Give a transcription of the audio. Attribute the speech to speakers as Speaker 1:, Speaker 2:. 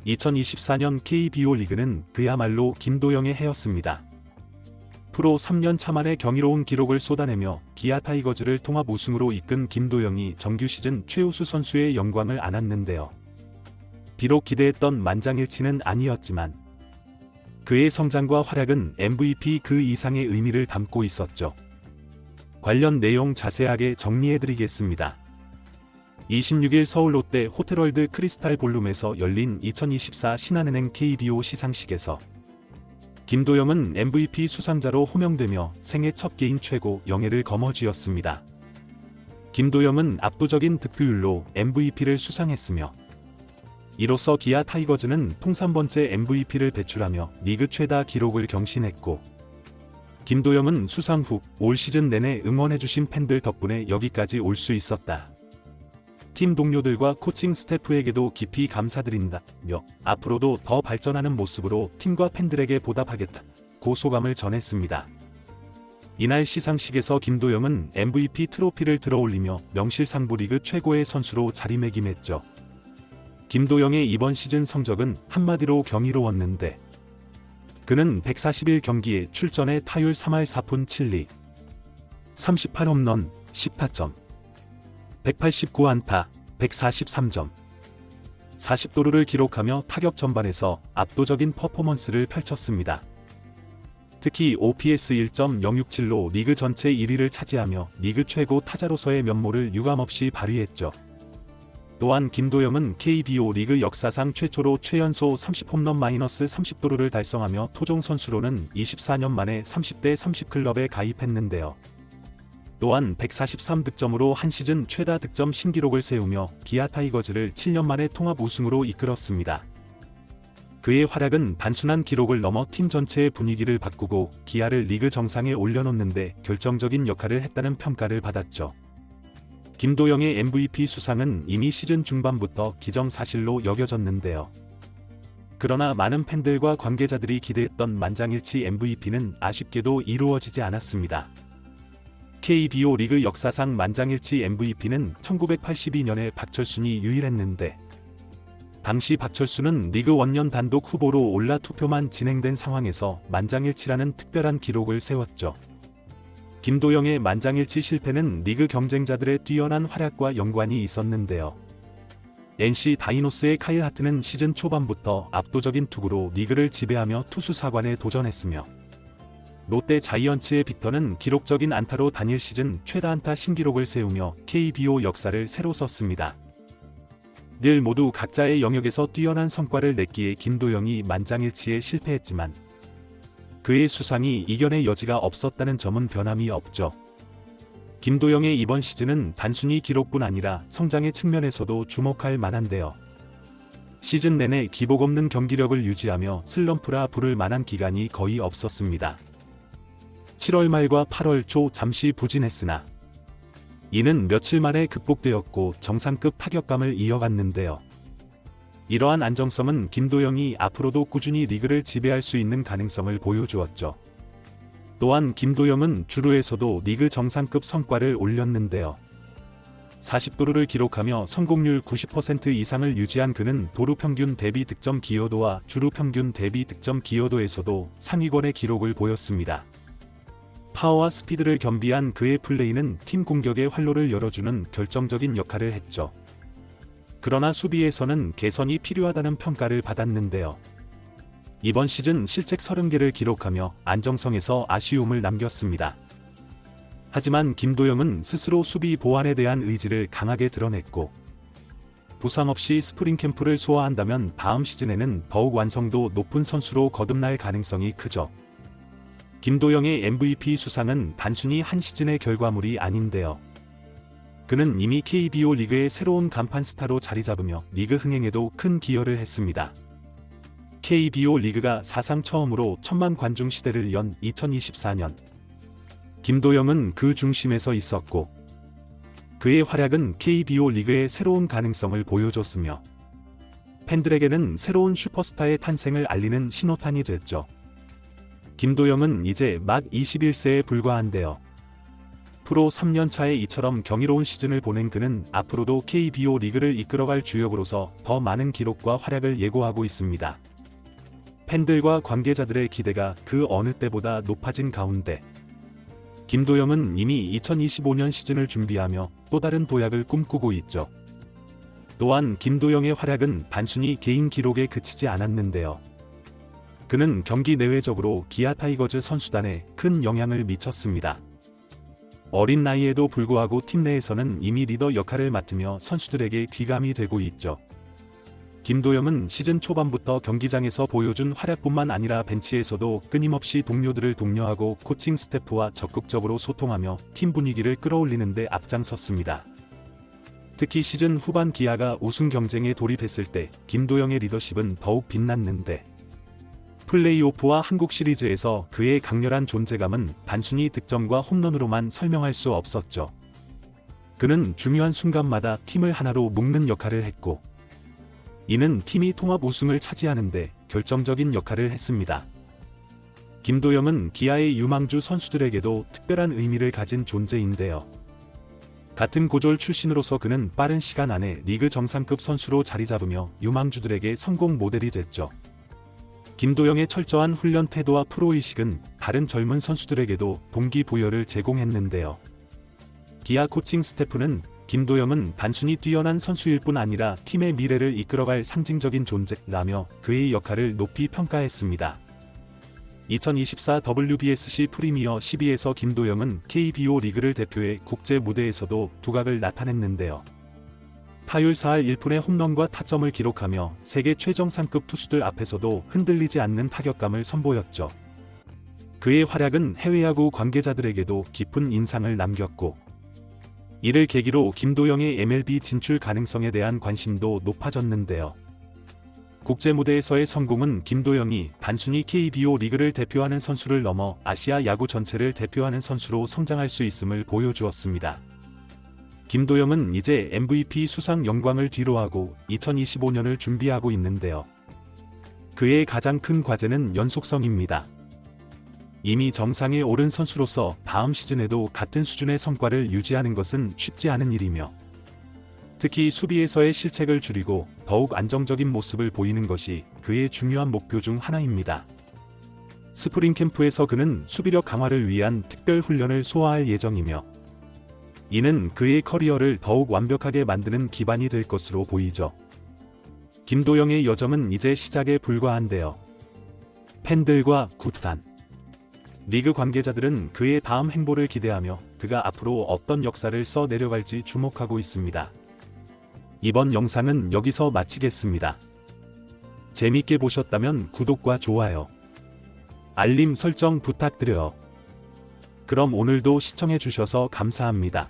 Speaker 1: 2024년 KBO 리그는 그야말로 김도영의 해였습니다. 프로 3년 차 만에 경이로운 기록을 쏟아내며 기아 타이거즈를 통합 우승으로 이끈 김도영이 정규 시즌 최우수 선수의 영광을 안았는데요. 비록 기대했던 만장일치는 아니었지만 그의 성장과 활약은 MVP 그 이상의 의미를 담고 있었죠. 관련 내용 자세하게 정리해드리겠습니다. 26일 서울 롯데 호텔월드 크리스탈 볼룸에서 열린 2024 신한은행 KBO 시상식에서 김도영은 MVP 수상자로 호명되며 생애 첫 개인 최고 영예를 거머쥐었습니다. 김도영은 압도적인 득표율로 MVP를 수상했으며 이로써 기아 타이거즈는 통 3번째 MVP를 배출하며 리그 최다 기록을 경신했고, 김도영은 수상 후 올 시즌 내내 응원해주신 팬들 덕분에 여기까지 올 수 있었다. 팀 동료들과 코칭 스태프에게도 깊이 감사드린다며 앞으로도 더 발전하는 모습으로 팀과 팬들에게 보답하겠다고 소감을 전했습니다. 이날 시상식에서 김도영은 MVP 트로피를 들어올리며 명실상부 리그 최고의 선수로 자리매김했죠. 김도영의 이번 시즌 성적은 한마디로 경이로웠는데, 그는 141경기에 출전해 타율 3할 4푼 7리, 38홈런, 10타점, 189안타, 143점, 40도루를 기록하며 타격 전반에서 압도적인 퍼포먼스를 펼쳤습니다. 특히 OPS 1.067로 리그 전체 1위를 차지하며 리그 최고 타자로서의 면모를 유감없이 발휘했죠. 또한 김도영은 KBO 리그 역사상 최초로 최연소 30홈런 -30도루를 달성하며 토종 선수로는 24년 만에 30대 30클럽에 가입했는데요. 또한 143득점으로 한 시즌 최다 득점 신기록을 세우며 기아 타이거즈를 7년 만에 통합 우승으로 이끌었습니다. 그의 활약은 단순한 기록을 넘어 팀 전체의 분위기를 바꾸고 기아를 리그 정상에 올려놓는데 결정적인 역할을 했다는 평가를 받았죠. 김도영의 MVP 수상은 이미 시즌 중반부터 기정사실로 여겨졌는데요. 그러나 많은 팬들과 관계자들이 기대했던 만장일치 MVP는 아쉽게도 이루어지지 않았습니다. KBO 리그 역사상 만장일치 MVP는 1982년에 박철순이 유일했는데, 당시 박철순은 리그 원년 단독 후보로 올라 투표만 진행된 상황에서 만장일치라는 특별한 기록을 세웠죠. 김도영의 만장일치 실패는 리그 경쟁자들의 뛰어난 활약과 연관이 있었는데요. NC 다이노스의 카일 하트는 시즌 초반부터 압도적인 투구로 리그를 지배하며 투수 사관에 도전했으며, 롯데 자이언츠의 빅터는 기록적인 안타로 단일 시즌 최다 안타 신기록을 세우며 KBO 역사를 새로 썼습니다. 늘 모두 각자의 영역에서 뛰어난 성과를 냈기에 김도영이 만장일치에 실패했지만 그의 수상이 이견의 여지가 없었다는 점은 변함이 없죠. 김도영의 이번 시즌은 단순히 기록뿐 아니라 성장의 측면에서도 주목할 만한데요. 시즌 내내 기복 없는 경기력을 유지하며 슬럼프라 부를 만한 기간이 거의 없었습니다. 7월 말과 8월 초 잠시 부진했으나 이는 며칠 만에 극복되었고 정상급 타격감을 이어갔는데요. 이러한 안정성은 김도영이 앞으로도 꾸준히 리그를 지배할 수 있는 가능성을 보여주었죠. 또한 김도영은 주루에서도 리그 정상급 성과를 올렸는데요. 40도루를 기록하며 성공률 90% 이상을 유지한 그는 도루 평균 대비 득점 기여도와 주루 평균 대비 득점 기여도에서도 상위권의 기록을 보였습니다. 파워와 스피드를 겸비한 그의 플레이는 팀 공격의 활로를 열어주는 결정적인 역할을 했죠. 그러나 수비에서는 개선이 필요하다는 평가를 받았는데요. 이번 시즌 실책 30개를 기록하며 안정성에서 아쉬움을 남겼습니다. 하지만 김도영은 스스로 수비 보완에 대한 의지를 강하게 드러냈고, 부상 없이 스프링 캠프를 소화한다면 다음 시즌에는 더욱 완성도 높은 선수로 거듭날 가능성이 크죠. 김도영의 MVP 수상은 단순히 한 시즌의 결과물이 아닌데요. 그는 이미 KBO 리그의 새로운 간판 스타로 자리잡으며 리그 흥행에도 큰 기여를 했습니다. KBO 리그가 사상 처음으로 1000만 관중 시대를 연 2024년, 김도영은 그 중심에서 있었고, 그의 활약은 KBO 리그의 새로운 가능성을 보여줬으며 팬들에게는 새로운 슈퍼스타의 탄생을 알리는 신호탄이 됐죠. 김도영은 이제 막 21세에 불과한데요. 프로 3년 차에 이처럼 경이로운 시즌을 보낸 그는 앞으로도 KBO 리그를 이끌어갈 주역으로서 더 많은 기록과 활약을 예고하고 있습니다. 팬들과 관계자들의 기대가 그 어느 때보다 높아진 가운데 김도영은 이미 2025년 시즌을 준비하며 또 다른 도약을 꿈꾸고 있죠. 또한 김도영의 활약은 단순히 개인 기록에 그치지 않았는데요. 그는 경기 내외적으로 기아 타이거즈 선수단에 큰 영향을 미쳤습니다. 어린 나이에도 불구하고 팀 내에서는 이미 리더 역할을 맡으며 선수들에게 귀감이 되고 있죠. 김도영은 시즌 초반부터 경기장에서 보여준 활약뿐만 아니라 벤치에서도 끊임없이 동료들을 독려하고 코칭 스태프와 적극적으로 소통하며 팀 분위기를 끌어올리는 데 앞장섰습니다. 특히 시즌 후반 기아가 우승 경쟁에 돌입했을 때 김도영의 리더십은 더욱 빛났는데 플레이오프와 한국 시리즈에서 그의 강렬한 존재감은 단순히 득점과 홈런으로만 설명할 수 없었죠. 그는 중요한 순간마다 팀을 하나로 묶는 역할을 했고 이는 팀이 통합 우승을 차지하는데 결정적인 역할을 했습니다. 김도영은 기아의 유망주 선수들에게도 특별한 의미를 가진 존재인데요. 같은 고졸 출신으로서 그는 빠른 시간 안에 리그 정상급 선수로 자리 잡으며 유망주들에게 성공 모델이 됐죠. 김도영의 철저한 훈련 태도와 프로의식은 다른 젊은 선수들에게도 동기부여를 제공했는데요. 기아 코칭 스태프는 김도영은 단순히 뛰어난 선수일 뿐 아니라 팀의 미래를 이끌어갈 상징적인 존재라며 그의 역할을 높이 평가했습니다. 2024 WBSC 프리미어 12에서 김도영은 KBO 리그를 대표해 국제 무대에서도 두각을 나타냈는데요. 타율 4할 1푼의 홈런과 타점을 기록하며 세계 최정상급 투수들 앞에서도 흔들리지 않는 타격감을 선보였죠. 그의 활약은 해외 야구 관계자들에게도 깊은 인상을 남겼고 이를 계기로 김도영의 MLB 진출 가능성에 대한 관심도 높아졌는데요. 국제 무대에서의 성공은 김도영이 단순히 KBO 리그를 대표하는 선수를 넘어 아시아 야구 전체를 대표하는 선수로 성장할 수 있음을 보여주었습니다. 김도영은 이제 MVP 수상 영광을 뒤로하고 2025년을 준비하고 있는데요. 그의 가장 큰 과제는 연속성입니다. 이미 정상에 오른 선수로서 다음 시즌에도 같은 수준의 성과를 유지하는 것은 쉽지 않은 일이며 특히 수비에서의 실책을 줄이고 더욱 안정적인 모습을 보이는 것이 그의 중요한 목표 중 하나입니다. 스프링 캠프에서 그는 수비력 강화를 위한 특별 훈련을 소화할 예정이며 이는 그의 커리어를 더욱 완벽하게 만드는 기반이 될 것으로 보이죠. 김도영의 여정은 이제 시작에 불과한데요. 팬들과 구단, 리그 관계자들은 그의 다음 행보를 기대하며 그가 앞으로 어떤 역사를 써 내려갈지 주목하고 있습니다. 이번 영상은 여기서 마치겠습니다. 재밌게 보셨다면 구독과 좋아요, 알림 설정 부탁드려요. 그럼 오늘도 시청해주셔서 감사합니다.